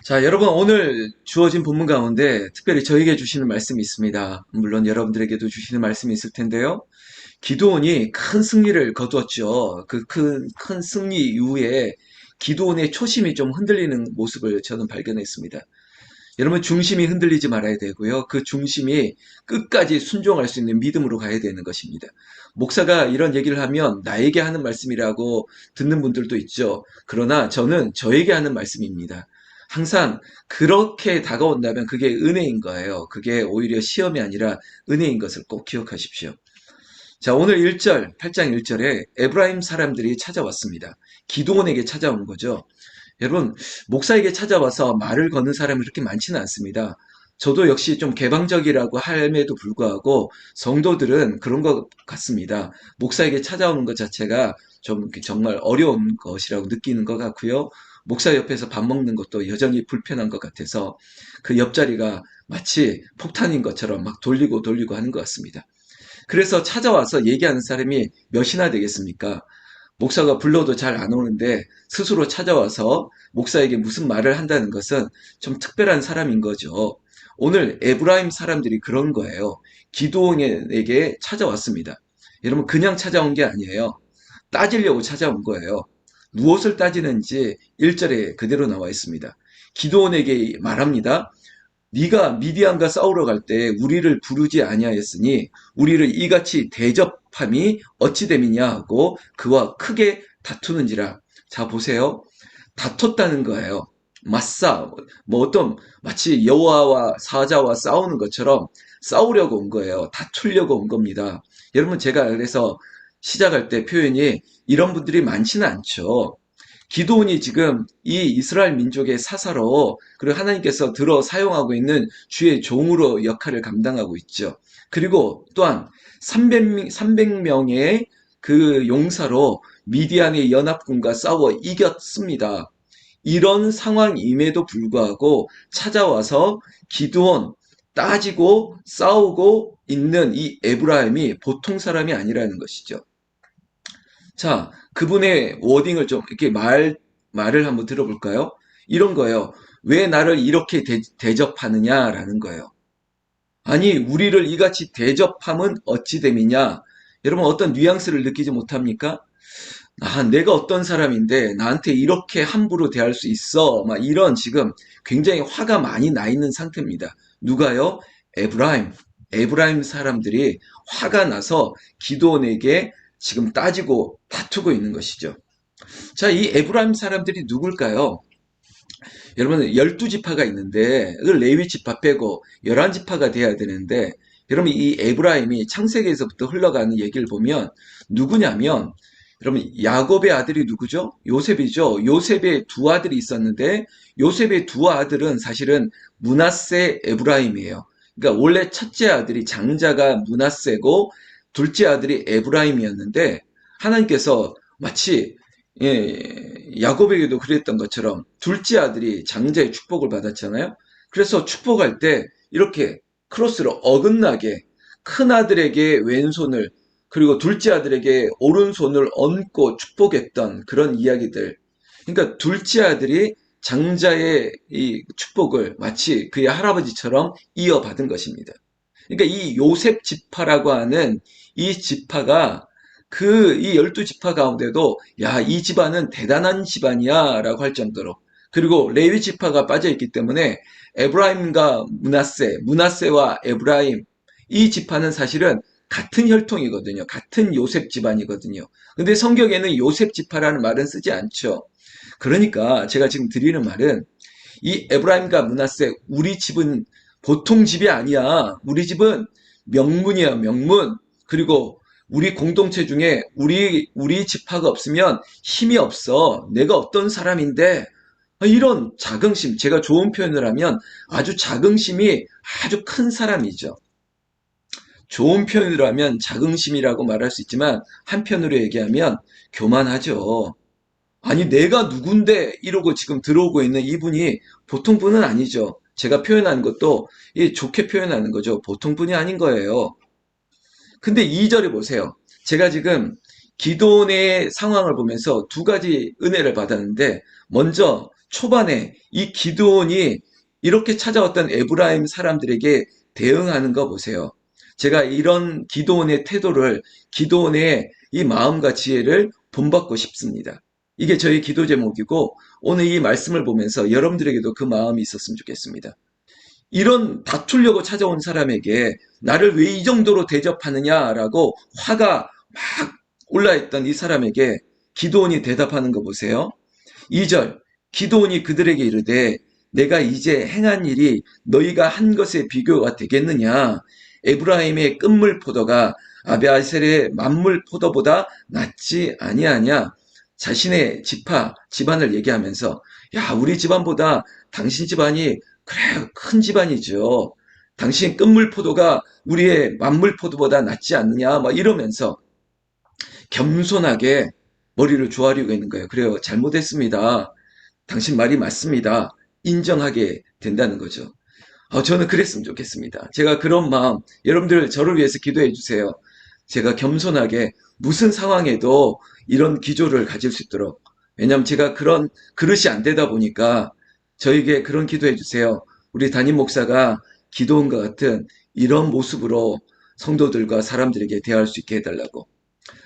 자, 여러분, 오늘 주어진 본문 가운데 특별히 저에게 주시는 말씀이 있습니다. 물론 여러분들에게도 주시는 말씀이 있을 텐데요. 기드온이 큰 승리를 거두었죠. 그 큰 승리 이후에 기드온의 초심이 좀 흔들리는 모습을 저는 발견했습니다. 여러분, 중심이 흔들리지 말아야 되고요. 그 중심이 끝까지 순종할 수 있는 믿음으로 가야 되는 것입니다. 목사가 이런 얘기를 하면 나에게 하는 말씀이라고 듣는 분들도 있죠. 그러나 저는 저에게 하는 말씀입니다. 항상 그렇게 다가온다면 그게 은혜인 거예요. 그게 오히려 시험이 아니라 은혜인 것을 꼭 기억하십시오. 자, 오늘 1절, 8장 1절에 에브라임 사람들이 찾아왔습니다. 기드온에게 찾아온 거죠. 여러분, 목사에게 찾아와서 말을 거는 사람이 그렇게 많지는 않습니다. 저도 역시 좀 개방적이라고 함에도 불구하고 성도들은 그런 것 같습니다. 목사에게 찾아오는 것 자체가 좀 정말 어려운 것이라고 느끼는 것 같고요. 목사 옆에서 밥 먹는 것도 여전히 불편한 것 같아서 그 옆자리가 마치 폭탄인 것처럼 막 돌리고 돌리고 하는 것 같습니다. 그래서 찾아와서 얘기하는 사람이 몇이나 되겠습니까? 목사가 불러도 잘 안 오는데 스스로 찾아와서 목사에게 무슨 말을 한다는 것은 좀 특별한 사람인 거죠. 오늘 에브라임 사람들이 그런 거예요. 기드온에게 찾아왔습니다. 여러분, 그냥 찾아온 게 아니에요. 따지려고 찾아온 거예요. 무엇을 따지는지 1절에 그대로 나와 있습니다. 기드온에게 말합니다. 네가 미디안과 싸우러 갈 때 우리를 부르지 아니하였으니 우리를 이같이 대접함이 어찌 됨이냐 하고 그와 크게 다투는지라. 자, 보세요. 다퉜다는 거예요. 맞싸, 뭐 어떤 마치 여호와와 사자와 싸우는 것처럼 싸우려고 온 거예요. 다투려고 온 겁니다. 여러분, 제가 그래서 시작할 때 표현이 이런 분들이 많지는 않죠. 기드온이 지금 이 이스라엘 민족의 사사로, 그리고 하나님께서 들어 사용하고 있는 주의 종으로 역할을 감당하고 있죠. 그리고 또한 300명의 그 용사로 미디안의 연합군과 싸워 이겼습니다. 이런 상황임에도 불구하고 찾아와서 기드온 따지고 싸우고 있는 이 에브라임이 보통 사람이 아니라는 것이죠. 자, 그분의 워딩을 좀 이렇게 말을 한번 들어볼까요? 이런 거예요. 왜 나를 이렇게 대접하느냐라는 거예요. 아니, 우리를 이같이 대접함은 어찌 됨이냐? 여러분, 어떤 뉘앙스를 느끼지 못합니까? 아, 내가 어떤 사람인데 나한테 이렇게 함부로 대할 수 있어. 막 이런 지금 굉장히 화가 많이 나 있는 상태입니다. 누가요? 에브라임. 에브라임 사람들이 화가 나서 기드온에게 지금 따지고 다투고 있는 것이죠. 자, 이 에브라임 사람들이 누굴까요? 여러분, 12지파가 있는데 그 레위 지파 빼고 11지파가 돼야 되는데, 여러분, 이 에브라임이 창세기에서부터 흘러가는 얘기를 보면 누구냐면, 여러분, 야곱의 아들이 누구죠? 요셉이죠. 요셉의 두 아들이 있었는데 요셉의 두 아들은 사실은 므낫세, 에브라임이에요. 그러니까 원래 첫째 아들이, 장자가 므낫세고 둘째 아들이 에브라임이었는데, 하나님께서 마치 야곱에게도 그랬던 것처럼 둘째 아들이 장자의 축복을 받았잖아요. 그래서 축복할 때 이렇게 크로스로 어긋나게 큰 아들에게 왼손을, 그리고 둘째 아들에게 오른손을 얹고 축복했던 그런 이야기들. 그러니까 둘째 아들이 장자의 이 축복을 마치 그의 할아버지처럼 이어받은 것입니다. 그러니까 이 요셉 지파라고 하는 이 지파가 이 12지파 가운데도 야, 이 집안은 대단한 집안이야 라고 할 정도로, 그리고 레위 지파가 빠져있기 때문에 에브라임과 므낫세와 에브라임, 이 지파는 사실은 같은 혈통이거든요. 같은 요셉 집안이거든요. 근데 성경에는 요셉 지파라는 말은 쓰지 않죠. 그러니까 제가 지금 드리는 말은 이 에브라임과 므낫세, 우리 집은 보통 집이 아니야. 우리 집은 명문이야, 명문. 그리고 우리 공동체 중에 우리 지파가 없으면 힘이 없어. 내가 어떤 사람인데, 이런 자긍심, 제가 좋은 표현을 하면 아주 자긍심이 아주 큰 사람이죠. 좋은 표현으로 하면 자긍심이라고 말할 수 있지만 한편으로 얘기하면 교만하죠. 아니, 내가 누군데 이러고 지금 들어오고 있는 이분이 보통 분은 아니죠. 제가 표현하는 것도 좋게 표현하는 거죠. 보통 분이 아닌 거예요. 근데 2절에 보세요. 제가 지금 기도원의 상황을 보면서 두 가지 은혜를 받았는데, 먼저 초반에 이 기도원이 이렇게 찾아왔던 에브라임 사람들에게 대응하는 거 보세요. 제가 이런 기도원의 태도를, 기도원의 이 마음과 지혜를 본받고 싶습니다. 이게 저희 기도 제목이고, 오늘 이 말씀을 보면서 여러분들에게도 그 마음이 있었으면 좋겠습니다. 이런 다투려고 찾아온 사람에게 나를 왜 이 정도로 대접하느냐라고 화가 막 올라있던 이 사람에게 기도원이 대답하는 거 보세요. 2절, 기도원이 그들에게 이르되 내가 이제 행한 일이 너희가 한 것에 비교가 되겠느냐. 에브라임의 끝물 포도가 아비아셀의 만물 포도보다 낫지 아니하냐. 자신의 집안을 얘기하면서, 야, 우리 집안보다 당신 집안이 그래 큰 집안이죠. 당신 끝물 포도가 우리의 만물 포도보다 낫지 않느냐 막 이러면서 겸손하게 머리를 조아리고 있는 거예요. 그래요. 잘못했습니다. 당신 말이 맞습니다. 인정하게 된다는 거죠. 저는 그랬으면 좋겠습니다. 제가 그런 마음, 여러분들 저를 위해서 기도해 주세요. 제가 겸손하게 무슨 상황에도 이런 기조를 가질 수 있도록. 왜냐하면 제가 그런 그릇이 안 되다 보니까 저에게 그런 기도해 주세요. 우리 담임 목사가 기도원과 같은 이런 모습으로 성도들과 사람들에게 대할 수 있게 해달라고.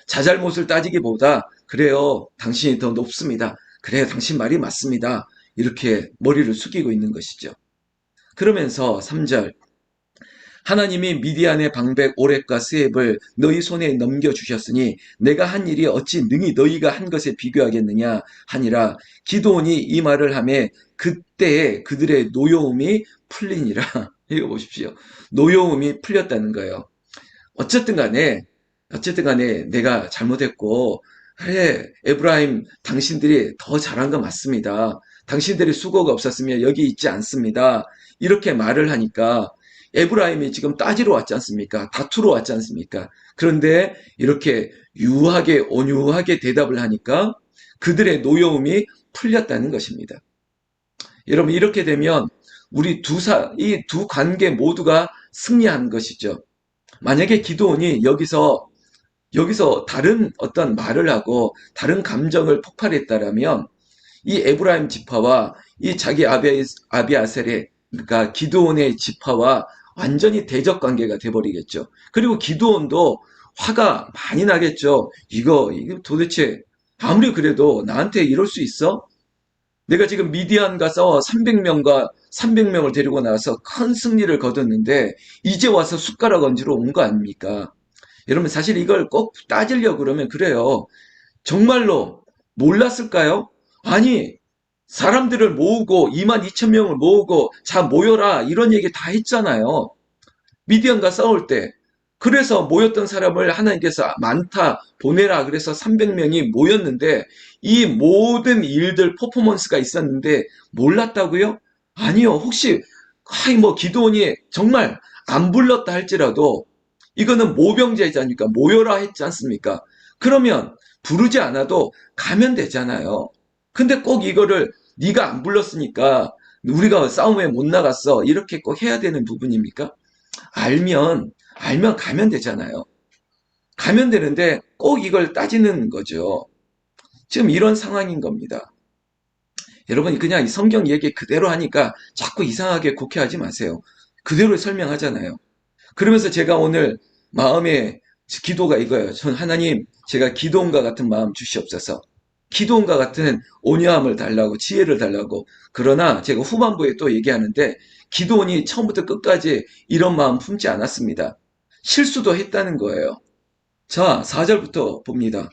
자잘못을 따지기보다 그래요. 당신이 더 높습니다. 그래요. 당신 말이 맞습니다. 이렇게 머리를 숙이고 있는 것이죠. 그러면서 3절, 하나님이 미디안의 방백 오렙과 스앱을 너희 손에 넘겨주셨으니 내가 한 일이 어찌 능히 너희가 한 것에 비교하겠느냐 하니라. 기도원이 이 말을 하매 그때에 그들의 노여움이 풀리니라. 이거 보십시오. 노여움이 풀렸다는 거예요. 어쨌든 간에 내가 잘못했고, 그래, 에브라임, 당신들이 더 잘한 거 맞습니다. 당신들이 수고가 없었으면 여기 있지 않습니다. 이렇게 말을 하니까 에브라임이 지금 따지러 왔지 않습니까? 다투러 왔지 않습니까? 그런데 이렇게 유하게, 온유하게 대답을 하니까 그들의 노여움이 풀렸다는 것입니다. 여러분, 이렇게 되면 이 두 관계 모두가 승리한 것이죠. 만약에 기도원이 여기서 다른 어떤 말을 하고 다른 감정을 폭발했다라면 이 에브라임 지파와 이 자기 아비아셀의, 그러니까 기드온의 지파와 완전히 대적 관계가 돼버리겠죠. 그리고 기드온도 화가 많이 나겠죠. 이거 도대체 아무리 그래도 나한테 이럴 수 있어? 내가 지금 미디안과 싸워 300명을 데리고 나와서 큰 승리를 거뒀는데 이제 와서 숟가락 얹으러 온 거 아닙니까? 여러분, 사실 이걸 꼭 따지려고 그러면 그래요. 정말로 몰랐을까요? 아니, 사람들을 모으고 22,000명을 모으고 자 모여라 이런 얘기 다 했잖아요. 미디안과 싸울 때. 그래서 모였던 사람을 하나님께서 많다 보내라 그래서 300명이 모였는데 이 모든 일들 퍼포먼스가 있었는데 몰랐다고요? 아니요. 혹시 기드온이 정말 안 불렀다 할지라도 이거는 모병제자니까 모여라 했지 않습니까? 그러면 부르지 않아도 가면 되잖아요. 근데 꼭 이거를 네가 안 불렀으니까 우리가 싸움에 못 나갔어 이렇게 꼭 해야 되는 부분입니까? 알면 가면 되잖아요. 가면 되는데 꼭 이걸 따지는 거죠. 지금 이런 상황인 겁니다. 여러분, 그냥 성경 얘기 그대로 하니까 자꾸 이상하게 곡해하지 마세요. 그대로 설명하잖아요. 그러면서 제가 오늘 마음의 기도가 이거예요. 전 하나님, 제가 기도원과 같은 마음 주시옵소서. 기도원과 같은 온유함을 달라고, 지혜를 달라고. 그러나 제가 후반부에 또 얘기하는데 기도원이 처음부터 끝까지 이런 마음 품지 않았습니다. 실수도 했다는 거예요. 자, 4절부터 봅니다.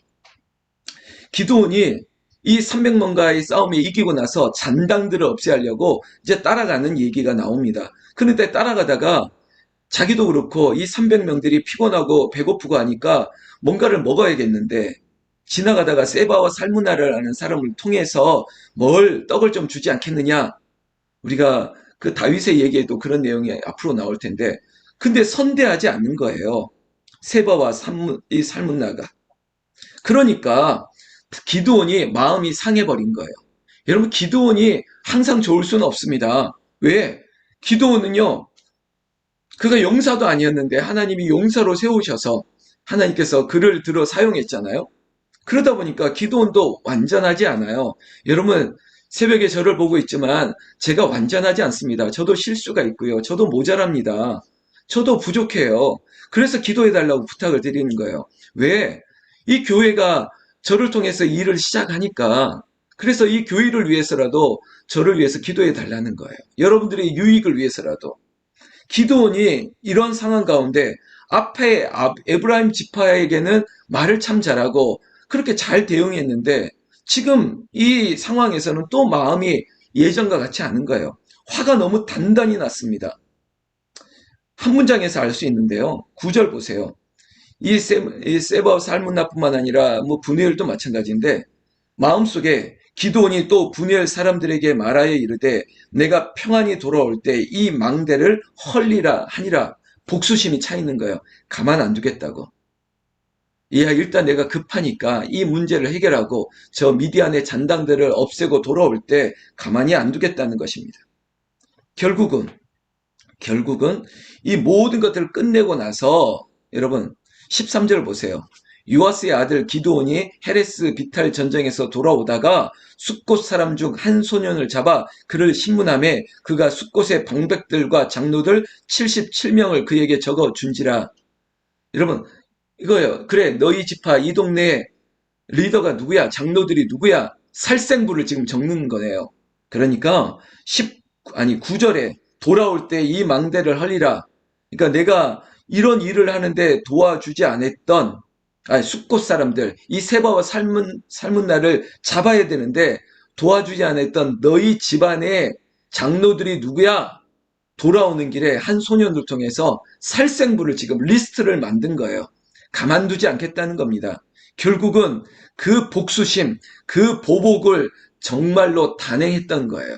기도원이 이 300명과의 싸움에 이기고 나서 잔당들을 없애하려고 이제 따라가는 얘기가 나옵니다. 그런데 따라가다가 자기도 그렇고 이 300명들이 피곤하고 배고프고 하니까 뭔가를 먹어야겠는데 지나가다가 세바와 살무나를 하는 사람을 통해서 떡을 좀 주지 않겠느냐. 우리가 그 다윗의 얘기에도 그런 내용이 앞으로 나올 텐데 근데 선대하지 않는 거예요. 세바와 이 살문나가. 그러니까 기드온이 마음이 상해버린 거예요. 여러분, 기드온이 항상 좋을 수는 없습니다. 왜? 기드온은요, 그가 용사도 아니었는데 하나님이 용사로 세우셔서 하나님께서 그를 들어 사용했잖아요. 그러다 보니까 기도원도 완전하지 않아요. 여러분, 새벽에 저를 보고 있지만 제가 완전하지 않습니다. 저도 실수가 있고요. 저도 모자랍니다. 저도 부족해요. 그래서 기도해달라고 부탁을 드리는 거예요. 왜? 이 교회가 저를 통해서 일을 시작하니까, 그래서 이 교회를 위해서라도 저를 위해서 기도해 달라는 거예요. 여러분들의 유익을 위해서라도. 기드온이 이런 상황 가운데 앞에 에브라임 지파에게는 말을 참 잘하고 그렇게 잘 대응했는데 지금 이 상황에서는 또 마음이 예전과 같지 않은 거예요. 화가 너무 단단히 났습니다. 한 문장에서 알 수 있는데요. 9절 보세요. 이 세바 살문나뿐만 아니라 뭐 분회엘도 마찬가지인데 마음속에 기드온이 또 분회엘 사람들에게 말하여 이르되 내가 평안히 돌아올 때 이 망대를 헐리라 하니라. 복수심이 차 있는 거예요. 가만 안 두겠다고. 야, 일단 내가 급하니까 이 문제를 해결하고 저 미디안의 잔당들을 없애고 돌아올 때 가만히 안 두겠다는 것입니다. 결국은 이 모든 것들을 끝내고 나서 여러분 13절 보세요. 요아스의 아들 기드온이 헤레스 비탈 전쟁에서 돌아오다가 숫곳 사람 중 한 소년을 잡아 그를 신문함에 그가 숫곳의 방백들과 장로들 77명을 그에게 적어 준지라. 여러분 이거요. 그래 너희 지파 이 동네에 리더가 누구야? 장로들이 누구야? 살생부를 지금 적는 거네요. 그러니까 9절에 돌아올 때 이 망대를 헐리라. 그러니까 내가 이런 일을 하는데 도와주지 않았던 숫곳 사람들, 이 세바와 삶은 나를 잡아야 되는데 도와주지 않았던 너희 집안의 장로들이 누구야? 돌아오는 길에 한 소년을 통해서 살생부를 지금 리스트를 만든 거예요. 가만두지 않겠다는 겁니다. 결국은 그 복수심, 그 보복을 정말로 단행했던 거예요.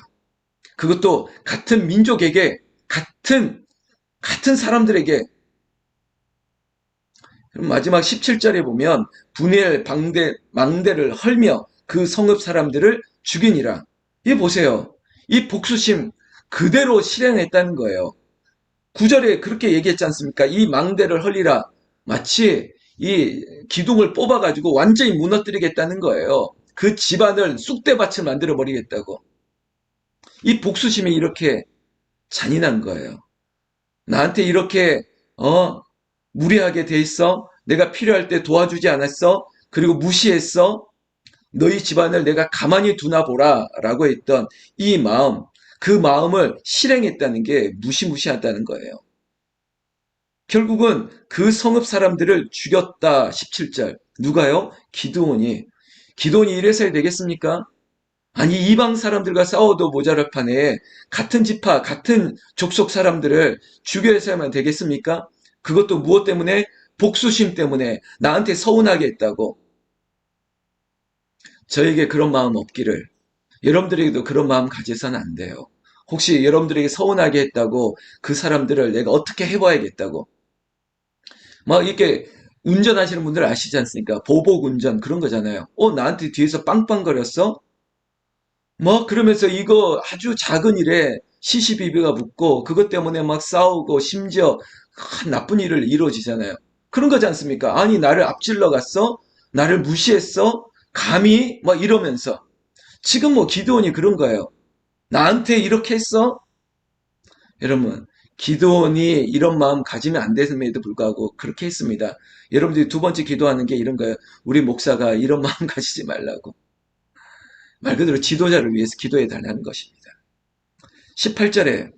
그것도 같은 민족에게, 같은 사람들에게. 마지막 17절에 보면 분엘 망대를 헐며 그 성읍 사람들을 죽이니라. 이 보세요. 이 복수심 그대로 실행했다는 거예요. 9절에 그렇게 얘기했지 않습니까? 이 망대를 헐리라. 마치 이 기둥을 뽑아가지고 완전히 무너뜨리겠다는 거예요. 그 집안을 쑥대밭을 만들어 버리겠다고. 이 복수심이 이렇게 잔인한 거예요. 나한테 이렇게 무례하게 돼 있어? 내가 필요할 때 도와주지 않았어? 그리고 무시했어? 너희 집안을 내가 가만히 두나 보라 라고 했던 이 마음, 그 마음을 실행했다는 게 무시무시하다는 거예요. 결국은 그 성읍 사람들을 죽였다. 17절. 누가요? 기드온이. 기드온이 이래서야 되겠습니까? 아니 이방 사람들과 싸워도 모자랄 판에 같은 지파, 같은 족속 사람들을 죽여야만 되겠습니까? 그것도 무엇 때문에? 복수심 때문에 나한테 서운하게 했다고. 저에게 그런 마음 없기를. 여러분들에게도 그런 마음 가져서는 안 돼요. 혹시 여러분들에게 서운하게 했다고 그 사람들을 내가 어떻게 해봐야겠다고. 막 이렇게 운전하시는 분들 아시지 않습니까? 보복 운전 그런 거잖아요. 나한테 뒤에서 빵빵거렸어? 뭐 그러면서 이거 아주 작은 일에 시시비비가 붙고 그것 때문에 막 싸우고 심지어 큰 나쁜 일을 이루어지잖아요. 그런 거지 않습니까? 아니 나를 앞질러 갔어? 나를 무시했어? 감히? 막 이러면서 지금 뭐 기드온이 그런 거예요. 나한테 이렇게 했어? 여러분 기드온이 이런 마음 가지면 안 됨에도 불구하고 그렇게 했습니다. 여러분들이 두 번째 기도하는 게 이런 거예요. 우리 목사가 이런 마음 가지지 말라고. 말 그대로 지도자를 위해서 기도해 달라는 것입니다. 18절에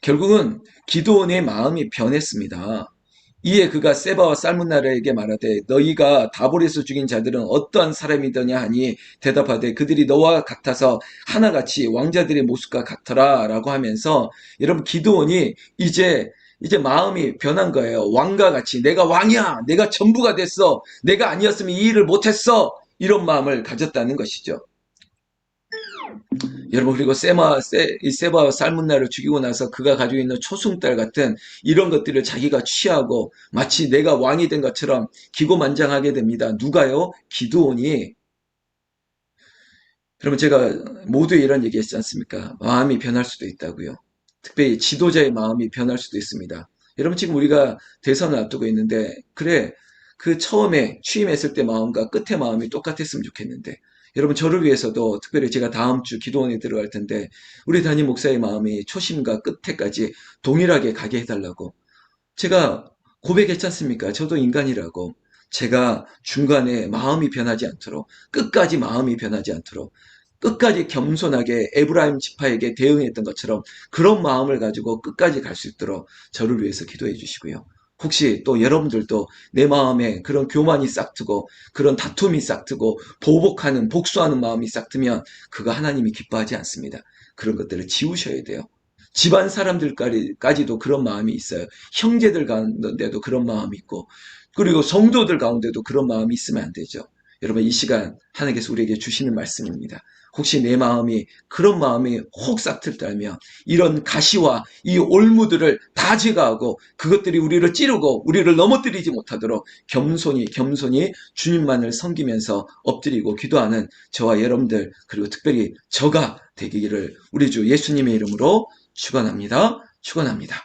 결국은 기드온의 마음이 변했습니다. 이에 그가 세바와 살문나라에게 말하되 너희가 다볼에서 죽인 자들은 어떠한 사람이더냐 하니 대답하되 그들이 너와 같아서 하나같이 왕자들의 모습과 같더라 라고 하면서 여러분 기드온이 이제 마음이 변한 거예요. 왕과 같이 내가 왕이야. 내가 전부가 됐어. 내가 아니었으면 이 일을 못했어. 이런 마음을 가졌다는 것이죠. 여러분 그리고 세바와 살문나를 죽이고 나서 그가 가지고 있는 초승달 같은 이런 것들을 자기가 취하고 마치 내가 왕이 된 것처럼 기고만장하게 됩니다. 누가요? 기드온이. 그러면 제가 모두에 이런 얘기 했지 않습니까? 마음이 변할 수도 있다고요. 특별히 지도자의 마음이 변할 수도 있습니다. 여러분 지금 우리가 대선을 앞두고 있는데 그래 그 처음에 취임했을 때 마음과 끝의 마음이 똑같았으면 좋겠는데, 여러분 저를 위해서도 특별히 제가 다음 주 기도원에 들어갈 텐데 우리 담임 목사의 마음이 초심과 끝에까지 동일하게 가게 해달라고 제가 고백했지 않습니까? 저도 인간이라고. 제가 중간에 마음이 변하지 않도록, 끝까지 마음이 변하지 않도록, 끝까지 겸손하게 에브라임 지파에게 대응했던 것처럼 그런 마음을 가지고 끝까지 갈 수 있도록 저를 위해서 기도해 주시고요. 혹시 또 여러분들도 내 마음에 그런 교만이 싹트고 그런 다툼이 싹트고 보복하는 복수하는 마음이 싹트면 그거 하나님이 기뻐하지 않습니다. 그런 것들을 지우셔야 돼요. 집안 사람들까지도 그런 마음이 있어요. 형제들 가운데도 그런 마음이 있고, 그리고 성도들 가운데도 그런 마음이 있으면 안 되죠. 여러분, 이 시간 하나님께서 우리에게 주시는 말씀입니다. 혹시 내 마음이 그런 마음이 혹 싹틀다면 이런 가시와 이 올무들을 다 제거하고 그것들이 우리를 찌르고 우리를 넘어뜨리지 못하도록 겸손히 주님만을 섬기면서 엎드리고 기도하는 저와 여러분들 그리고 특별히 저가 되기를 우리 주 예수님의 이름으로 축원합니다. 축원합니다.